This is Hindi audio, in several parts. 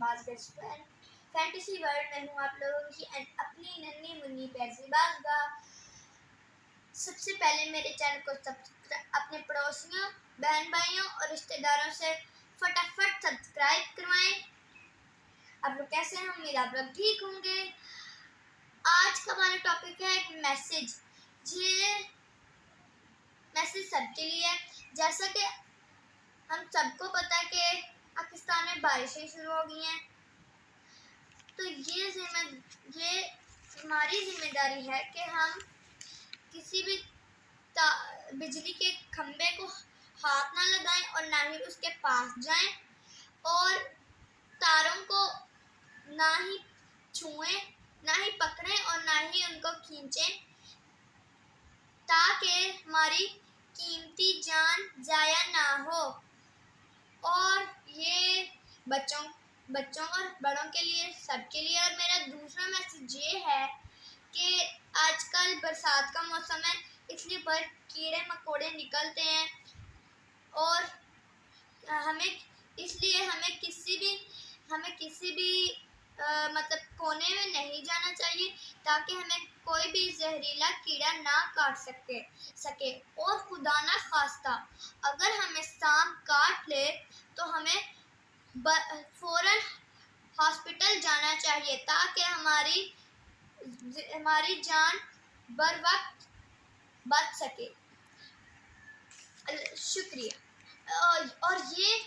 शहबाज फैंटेसी वर्ल्ड में हूँ आप लोगों की अपनी नन्ही मुन्नी प्यारी बाज़गाह। सबसे पहले मेरे चैनल को अपने पड़ोसियों, बहन भाइयों और रिश्तेदारों से फटाफट सब्सक्राइब करवाएं। आप लोग कैसे हैं? उम्मीद आप लोग ठीक होंगे। आज का हमारा टॉपिक है एक मैसेज। ये मैसेज सबके लिए है। जैसा कि हम सबको पता है कि पाकिस्तान में बारिशें शुरू हो गई हैं, तो ये हमारी जिम्मेदारी है कि हम किसी भी बिजली के खंभे को हाथ ना लगाएं और ना ही उसके पास जाएं और तारों को ना ही छुएं, ना ही पकड़ें और ना ही उनको खींचें, ताकि हमारी कीमती जान जाया ना हो। और ये बच्चों और बड़ों के लिए, सबके लिए। और मेरा दूसरा मैसेज ये है कि आजकल बरसात का मौसम है, इसलिए पर कीड़े मकोड़े निकलते हैं और हमें किसी भी मतलब कोने में नहीं जाना चाहिए, ताकि हमें कोई भी जहरीला कीड़ा ना काट सके। और खुदा ना खास्ता अगर हमें सांप काट ले तो हमें फौरन हॉस्पिटल जाना चाहिए, ताकि हमारी जान बर वक्त बच सके। शुक्रिया। और ये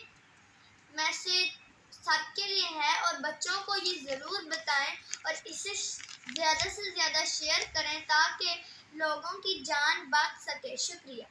मैसेज सबके लिए है और बच्चों को ये ज़रूर बताएं और इसे ज़्यादा से ज़्यादा शेयर करें, ताकि लोगों की जान बच सके। शुक्रिया।